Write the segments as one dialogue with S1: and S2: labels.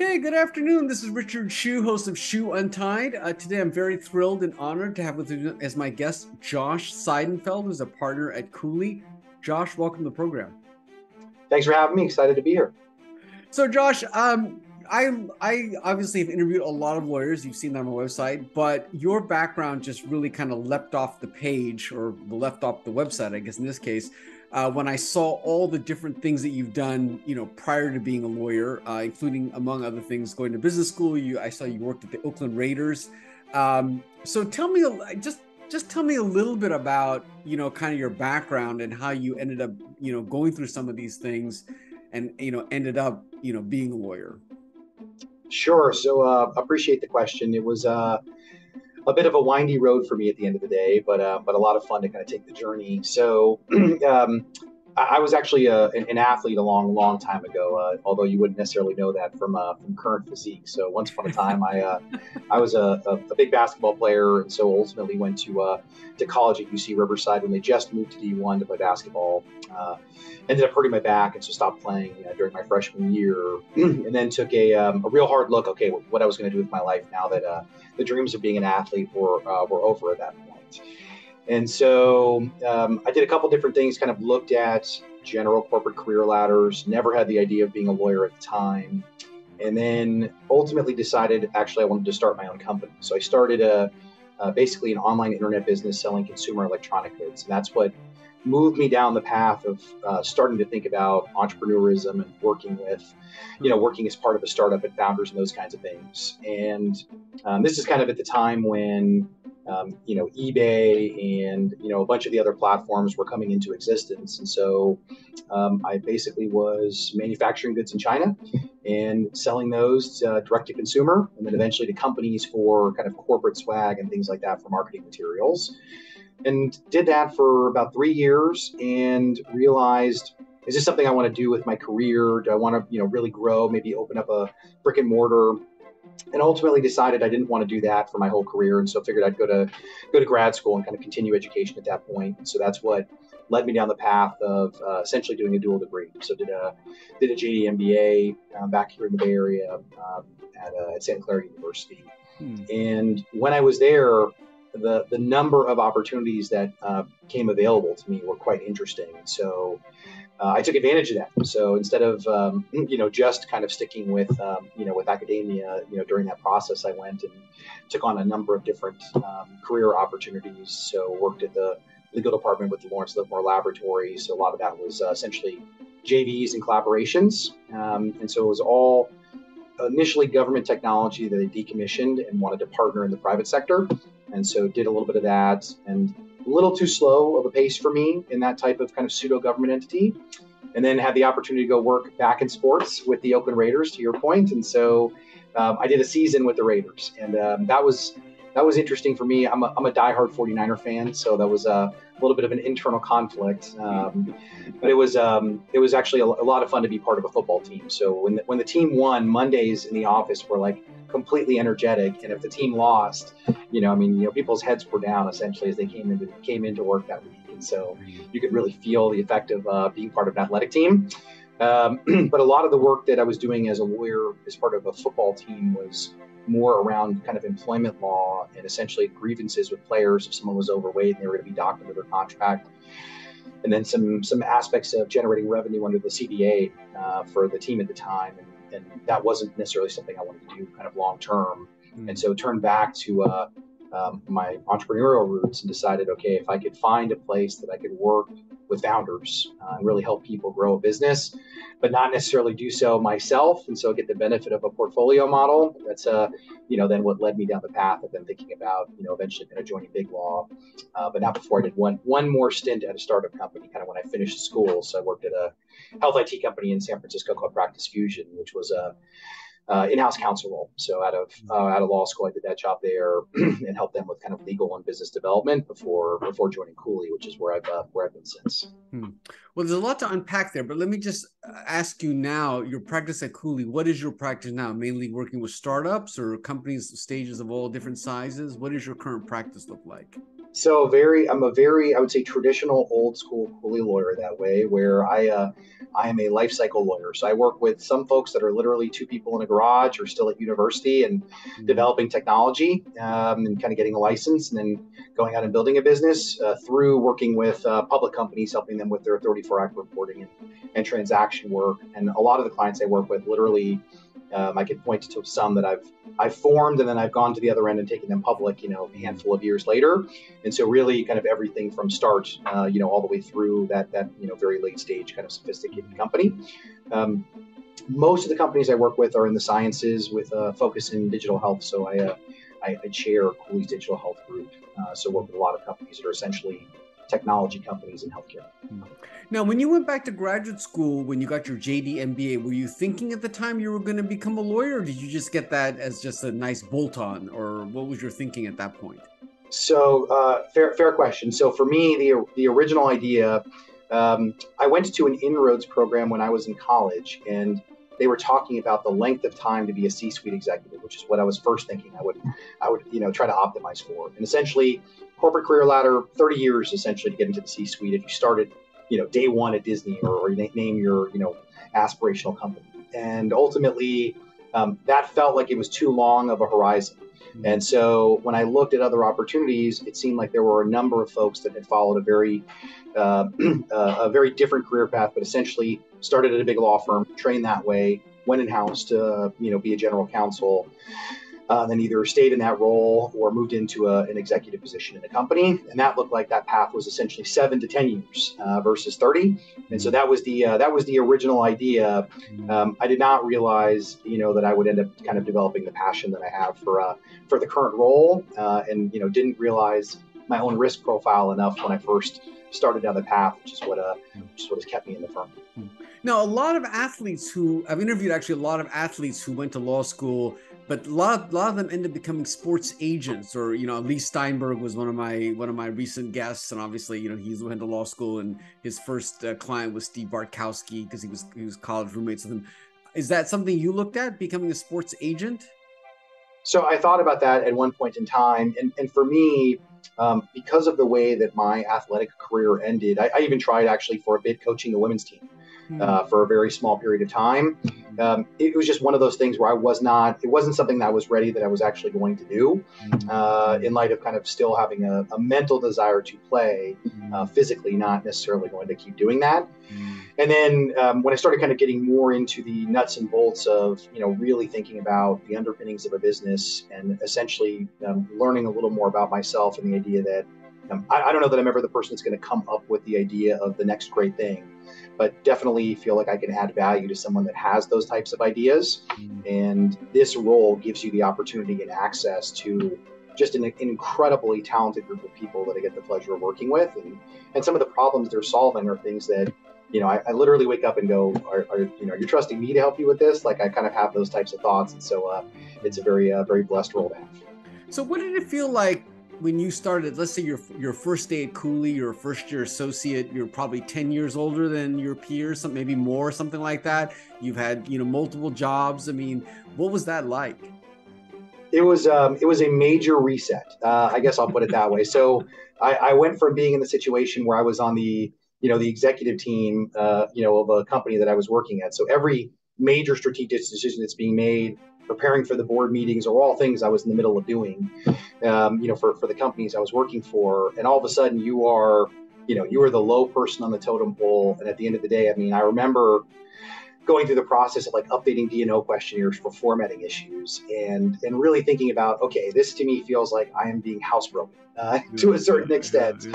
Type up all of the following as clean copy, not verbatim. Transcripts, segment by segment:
S1: Okay, good afternoon. This is Richard Hsu, host of Hsu Untied. Today, I'm very thrilled and honored to have with me as my guest Josh Seidenfeld, who's a partner at Cooley. Josh, welcome to the program.
S2: Thanks for having me. Excited to be here.
S1: So, Josh, I obviously have interviewed a lot of lawyers. You've seen that on my website, but your background just really kind of leapt off the page, or left off the website, I guess in this case, when I saw all the different things that you've done, prior to being a lawyer, including, among other things, going to business school. I saw you worked at the Oakland Raiders. So tell me, just tell me a little bit about, kind of your background and how you ended up, going through some of these things and, ended up, being a lawyer.
S2: Sure. So appreciate the question. It was a bit of a windy road for me at the end of the day, but a lot of fun to kind of take the journey. So I was actually an athlete a long time ago, although you wouldn't necessarily know that from current physique. So once upon a time, I was a big basketball player, and so ultimately went to college at UC Riverside when they just moved to D1 to play basketball. Ended up hurting my back, and so stopped playing during my freshman year, and then took a real hard look. Okay, what I was going to do with my life now that the dreams of being an athlete were over at that point. And so I did a couple different things, kind of looked at general corporate career ladders, never had the idea of being a lawyer at the time. And then ultimately decided, actually, I wanted to start my own company. So I started basically an online internet business selling consumer electronic goods. And that's what moved me down the path of starting to think about entrepreneurism and working as part of a startup at Founders and those kinds of things. And this is kind of at the time when eBay and a bunch of the other platforms were coming into existence. And so I basically was manufacturing goods in China and selling those direct to consumer, and then eventually to companies for kind of corporate swag and things like that for marketing materials. And did that for about 3 years and realized, is this something I want to do with my career? Do I want to, really grow, maybe open up a brick and mortar? And ultimately decided I didn't want to do that for my whole career. And so figured I'd go to grad school and kind of continue education at that point. And so that's what led me down the path of essentially doing a dual degree. So did a JD MBA back here in the Bay Area at Santa Clara University. And when I was there, the number of opportunities that came available to me were quite interesting. So I took advantage of that. So instead of just kind of sticking with with academia, during that process, I went and took on a number of different career opportunities. So worked at the legal department with the Lawrence Livermore Laboratory. So a lot of that was essentially JVs and collaborations, and so it was all initially government technology that they decommissioned and wanted to partner in the private sector. And so did a little bit of that, and a little too slow of a pace for me in that type of kind of pseudo government entity. And then had the opportunity to go work back in sports with the Oakland Raiders, to your point. And so I did a season with the Raiders, and that was interesting for me. I'm a diehard 49er fan, so that was a little bit of an internal conflict. But it was actually a lot of fun to be part of a football team. So when the team won, Mondays in the office were like completely energetic, and if the team lost, people's heads were down essentially as they came into work that week. And so you could really feel the effect of being part of an athletic team. But a lot of the work that I was doing as a lawyer as part of a football team was more around kind of employment law and essentially grievances with players if someone was overweight and they were going to be docked under their contract. And then some aspects of generating revenue under the CBA for the team at the time. And that wasn't necessarily something I wanted to do kind of long term. And so turned back to my entrepreneurial roots and decided, okay, if I could find a place that I could work with founders and really help people grow a business, but not necessarily do so myself, and so get the benefit of a portfolio model. That's then what led me down the path I've been thinking about, eventually kind of joining Big Law, but not before I did one more stint at a startup company, kind of when I finished school. So I worked at a health IT company in San Francisco called Practice Fusion, which was a in-house counsel role. So out of law school, I did that job there and helped them with kind of legal and business development before joining Cooley, which is where I've been since.
S1: Well, there's a lot to unpack there, but let me just ask you now, your practice at Cooley, what is your practice now? Mainly working with startups or companies, stages of all different sizes? What does your current practice look like?
S2: I'm a very, I would say, traditional old school Cooley lawyer that way, where I am a life cycle lawyer. So I work with some folks that are literally two people in a garage or still at university and developing technology, and kind of getting a license and then going out and building a business, through working with public companies, helping them with their 34 Act reporting and transaction work. And a lot of the clients I work with literally, I could point to some that I've formed and then I've gone to the other end and taken them public, a handful of years later. And so really kind of everything from start, all the way through that very late stage kind of sophisticated company. Most of the companies I work with are in the sciences with a focus in digital health. So I chair Cooley's digital health group. So work with a lot of companies that are essentially technology companies in healthcare.
S1: Now, when you went back to graduate school, when you got your JD MBA, were you thinking at the time you were going to become a lawyer, or did you just get that as just a nice bolt-on, or what was your thinking at that point?
S2: So fair question. So for me, the original idea, I went to an inroads program when I was in college, and they were talking about the length of time to be a C-suite executive, which is what I was first thinking I would try to optimize for. And essentially, corporate career ladder, 30 years essentially to get into the C-suite if you started, day one at Disney or name your, aspirational company. And ultimately, that felt like it was too long of a horizon. And so when I looked at other opportunities, it seemed like there were a number of folks that had followed a very different career path, but essentially started at a big law firm, trained that way, went in-house to be a general counsel, then either stayed in that role or moved into an executive position in a company. And that looked like that path was essentially 7 to 10 years versus 30. And so that was the original idea. I did not realize, that I would end up kind of developing the passion that I have for the current role, and didn't realize my own risk profile enough when I first started down the path, which is what has kept me in the firm.
S1: Now, a lot of athletes I've interviewed actually a lot of athletes who went to law school, but a lot of them ended up becoming sports agents, or Lee Steinberg was one of my recent guests, and obviously he went to law school, and his first client was Steve Bartkowski because he was college roommates with him. Is that something you looked at, becoming a sports agent?
S2: So I thought about that at one point in time, and for me, because of the way that my athletic career ended, I even tried actually for a bit coaching the women's team. For a very small period of time. It was just one of those things where it wasn't something that I was ready that I was actually going to do, in light of kind of still having a mental desire to play, physically not necessarily going to keep doing that. And then when I started kind of getting more into the nuts and bolts of, really thinking about the underpinnings of a business and essentially learning a little more about myself and the idea that I don't know that I'm ever the person that's going to come up with the idea of the next great thing, but definitely feel like I can add value to someone that has those types of ideas. And this role gives you the opportunity and access to just an incredibly talented group of people that I get the pleasure of working with. And some of the problems they're solving are things that, I literally wake up and go, you're trusting me to help you with this? Like I kind of have those types of thoughts. And so it's a very, very blessed role to have.
S1: So what did it feel like when you started, let's say your first day at Cooley, your first year associate, you're probably 10 years older than your peers, maybe more, something like that. You've had, multiple jobs. I mean, what was that like?
S2: It was a major reset. I guess I'll put it that way. So I went from being in the situation where I was on the executive team, of a company that I was working at. So every major strategic decision that's being made, preparing for the board meetings, are all things I was in the middle of doing, for the companies I was working for. And all of a sudden you are the low person on the totem pole. And at the end of the day, I remember going through the process of like updating D&O questionnaires for formatting issues and really thinking about, okay, this to me feels like I am being housebroken to a certain extent.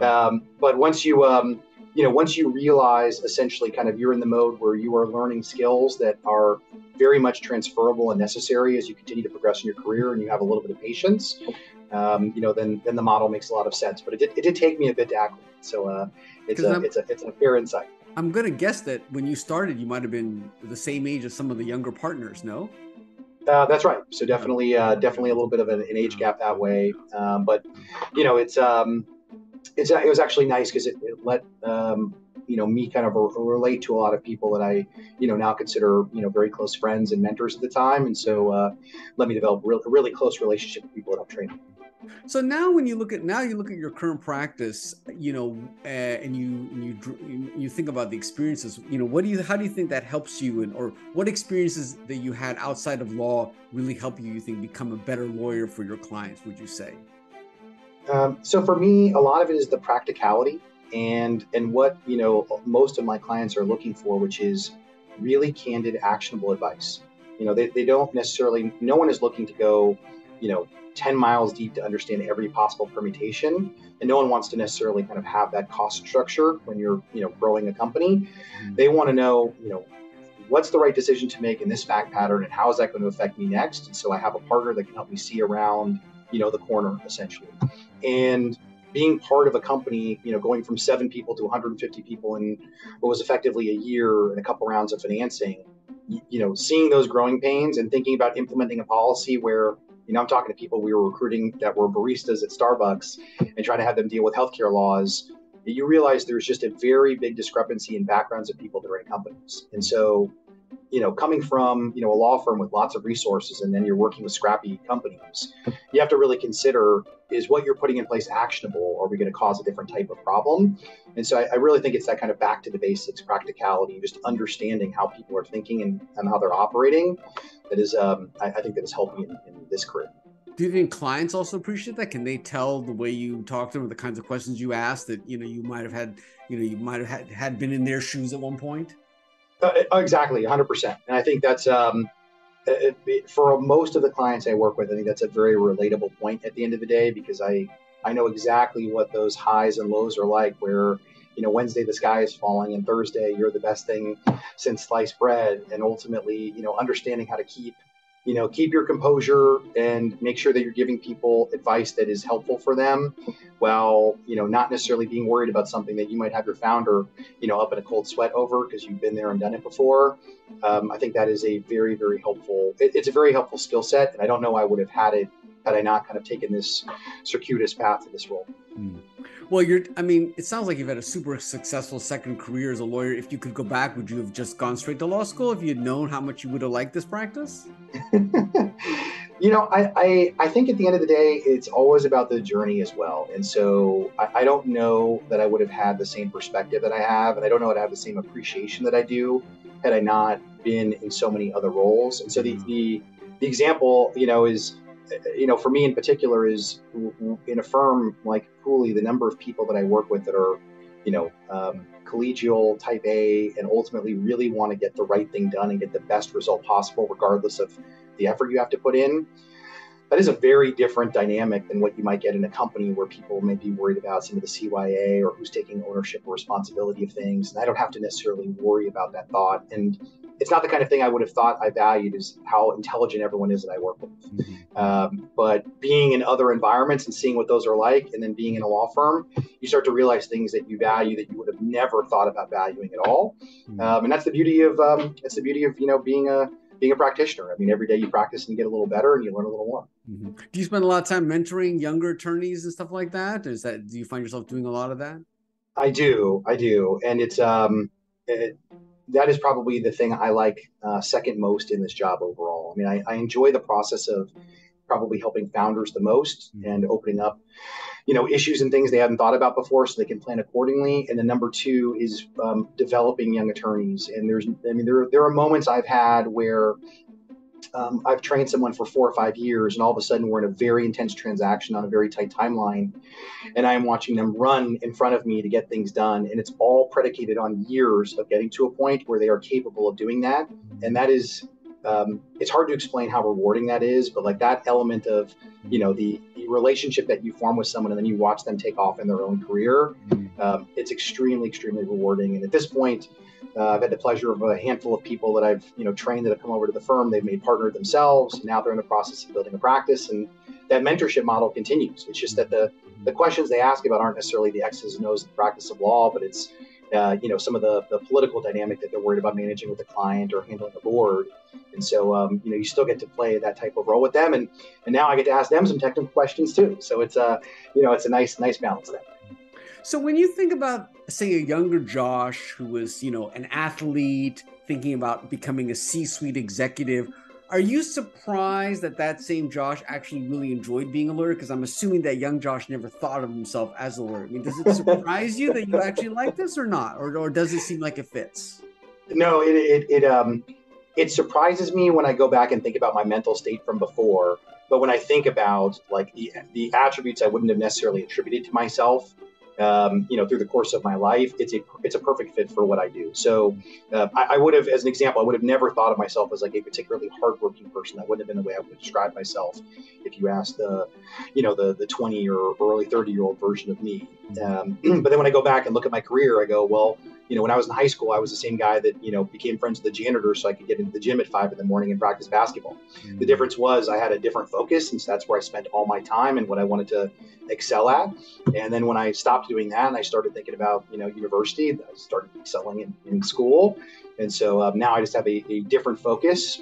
S2: But once you realize essentially kind of you're in the mode where you are learning skills that are very much transferable and necessary as you continue to progress in your career, and you have a little bit of patience, then the model makes a lot of sense. But it did take me a bit to acclimate. So it's a fair insight.
S1: I'm going to guess that when you started, you might have been the same age as some of the younger partners, no?
S2: That's right. So definitely a little bit of an age gap that way. But it was actually nice because it let me kind of relate to a lot of people that I now consider very close friends and mentors at the time, and so let me develop a really close relationship with people that I've trained.
S1: So now, when you look at your current practice, and you think about the experiences, how do you think that helps you, and or what experiences that you had outside of law really help you think, become a better lawyer for your clients? Would you say?
S2: So for me, a lot of it is the practicality and what most of my clients are looking for, which is really candid, actionable advice. They don't necessarily. No one is looking to go, you know, 10 miles deep to understand every possible permutation, and no one wants to necessarily kind of have that cost structure when you're growing a company. They want to know what's the right decision to make in this fact pattern and how is that going to affect me next. And so I have a partner that can help me see around the corner essentially. And being part of a company, going from 7 people to 150 people in what was effectively a year and a couple rounds of financing, seeing those growing pains and thinking about implementing a policy where, I'm talking to people we were recruiting that were baristas at Starbucks and trying to have them deal with healthcare laws. You realize there's just a very big discrepancy in backgrounds of people that are in companies. And so, coming from, a law firm with lots of resources, and then you're working with scrappy companies, you have to really consider, is what you're putting in place actionable, or are we going to cause a different type of problem? And so I really think it's that kind of back to the basics, practicality, just understanding how people are thinking and how they're operating. That is, I think that has helped me in this career.
S1: Do you think clients also appreciate that? Can they tell the way you talk to them, or the kinds of questions you ask, that you might have had, had been in their shoes at one point?
S2: Exactly, 100%. And I think that's for most of the clients I work with, I think that's a very relatable point at the end of the day, because I know exactly what those highs and lows are like, where Wednesday the sky is falling and Thursday you're the best thing since sliced bread, and ultimately understanding how to keep your composure and make sure that you're giving people advice that is helpful for them, while not necessarily being worried about something that you might have your founder up in a cold sweat over because you've been there and done it before. I think that is a very, very helpful. It's a very helpful skill set, and I don't know I would have had it had I not kind of taken this circuitous path to this role.
S1: Well, it sounds like you've had a super successful second career as a lawyer. If you could go back, would you have just gone straight to law school if you had known how much you would have liked this practice?
S2: I think at the end of the day, it's always about the journey as well. And so I don't know that I would have had the same perspective that I have, and I don't know that I have the same appreciation that I do had I not been in so many other roles. And so the example, is, for me in particular, is in a firm like Cooley, the number of people that I work with that are, collegial, type A, and ultimately really want to get the right thing done and get the best result possible, regardless of the effort you have to put in. That is a very different dynamic than what you might get in a company where people may be worried about some of the CYA or who's taking ownership or responsibility of things. And I don't have to necessarily worry about that thought. And it's not the kind of thing I would have thought I valued, is how intelligent everyone is that I work with. But being in other environments and seeing what those are like, and then being in a law firm, you start to realize things that you value that you would have never thought about valuing at all. And that's the beauty of being a practitioner. I mean, every day you practice and you get a little better and you learn a little more.
S1: Do you spend a lot of time mentoring younger attorneys and stuff like that? Do you find yourself doing a lot of that?
S2: I do. And it's that is probably the thing I like second most in this job overall. I mean, I enjoy the process of probably helping founders the most and opening up, issues and things they hadn't thought about before so they can plan accordingly. And then number two is developing young attorneys. And there are moments I've had where I've trained someone for 4 or 5 years, and all of a sudden we're in a very intense transaction on a very tight timeline, and I'm watching them run in front of me to get things done. And it's all predicated on years of getting to a point where they are capable of doing that. And that is, it's hard to explain how rewarding that is, but like that element of, the relationship that you form with someone and then you watch them take off in their own career, it's extremely, extremely rewarding. And at this point, I've had the pleasure of a handful of people that I've trained that have come over to the firm. They've made partner themselves. Now they're in the process of building a practice, and that mentorship model continues. It's just that the questions they ask about aren't necessarily the X's and O's of the practice of law, but it's some of the political dynamic that they're worried about managing with the client or handling a board. And so you still get to play that type of role with them, and now I get to ask them some technical questions too. So it's it's a nice balance there.
S1: So when you think about, say, a younger Josh who was, an athlete thinking about becoming a C-suite executive, Are you surprised that that same Josh actually really enjoyed being a lawyer? Because I'm assuming that young Josh never thought of himself as a lawyer. I mean, does it surprise you that you actually like this or not? Or does it seem like it fits?
S2: No, it surprises me when I go back and think about my mental state from before. But when I think about like the attributes I wouldn't have necessarily attributed to myself, through the course of my life, it's a perfect fit for what I do. So I would have, as an example, I would have never thought of myself as like a particularly hardworking person. That wouldn't have been the way I would have described myself if you asked the 20 or early 30-year-old version of me. But then when I go back and look at my career, I go, well, when I was in high school, I was the same guy that, became friends with the janitor so I could get into the gym at 5 a.m. and practice basketball. Mm-hmm. The difference was I had a different focus, and so that's where I spent all my time and what I wanted to excel at. And then when I stopped doing that and I started thinking about, university, I started excelling in school. And so now I just have a different focus.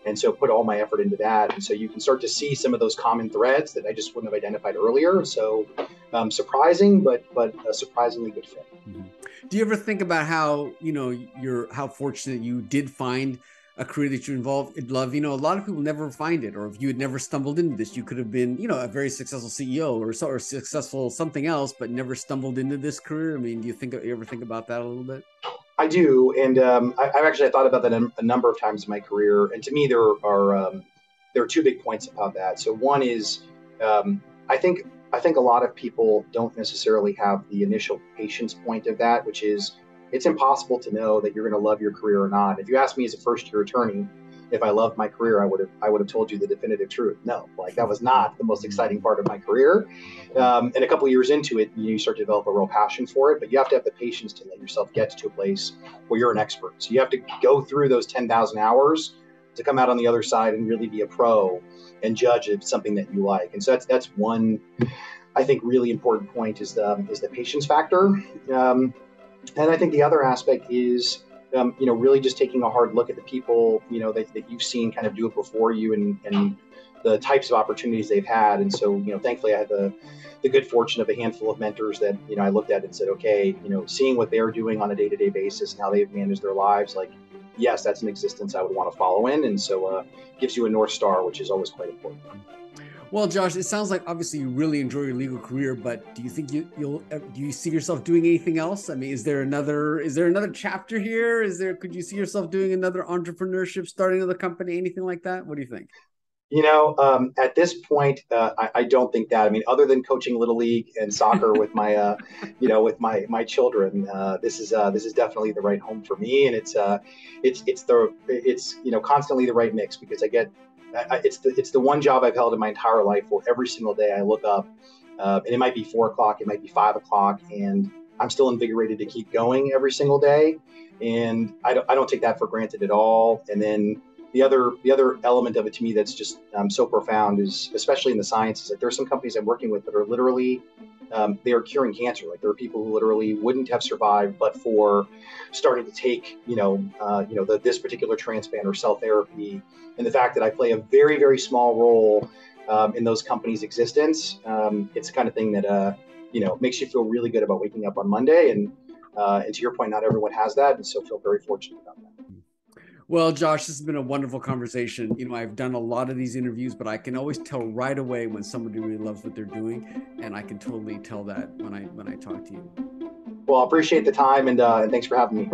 S2: And so put all my effort into that. And so you can start to see some of those common threads that I just wouldn't have identified earlier. So surprising, but a surprisingly good fit.
S1: Mm-hmm. Do you ever think about how, how fortunate you did find a career that you love? A lot of people never find it, or if you had never stumbled into this, you could have been, a very successful CEO or successful something else, but never stumbled into this career. I mean, you ever think about that a little bit?
S2: I do, and I've actually thought about that a number of times in my career. And to me, there are two big points about that. So one is, I think a lot of people don't necessarily have the initial patience point of that, which is it's impossible to know that you're going to love your career or not. If you asked me as a first-year attorney if I loved my career, I would have told you the definitive truth. No, like that was not the most exciting part of my career. And a couple of years into it, you start to develop a real passion for it, but you have to have the patience to let yourself get to a place where you're an expert. So you have to go through those 10,000 hours to come out on the other side and really be a pro and judge if it's something that you like. And so that's one, I think, really important point is the patience factor. And I think the other aspect is, really just taking a hard look at the people, that you've seen kind of do it before you and the types of opportunities they've had. And so, thankfully I had the good fortune of a handful of mentors that, I looked at and said, okay, seeing what they're doing on a day-to-day basis and how they've managed their lives, like, yes, that's an existence I would want to follow in. And so gives you a North Star, which is always quite important.
S1: Well, Josh, it sounds like obviously you really enjoy your legal career, but do you think do you see yourself doing anything else? I mean, is there another chapter here? Could you see yourself doing another entrepreneurship, starting another company, anything like that? What do you think?
S2: At this point, I don't think that. I mean, other than coaching Little League and soccer with my, with my children, this is definitely the right home for me, and it's constantly the right mix because it's the one job I've held in my entire life where every single day I look up, and it might be 4 o'clock, it might be 5 o'clock, and I'm still invigorated to keep going every single day, and I don't take that for granted at all. And then the other element of it to me that's just so profound is, especially in the sciences, like there are some companies I'm working with that are literally they are curing cancer. Like there are people who literally wouldn't have survived but for starting to take this particular transplant or cell therapy, and the fact that I play a very, very small role in those companies' existence. It's the kind of thing that makes you feel really good about waking up on Monday. And to your point, not everyone has that, and so feel very fortunate about that.
S1: Well, Josh, this has been a wonderful conversation. I've done a lot of these interviews, but I can always tell right away when somebody really loves what they're doing, and I can totally tell that when I talk to you.
S2: Well, I appreciate the time, and thanks for having me.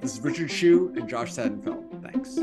S1: This is Richard Hsu and Josh Seidenfeld. Thanks.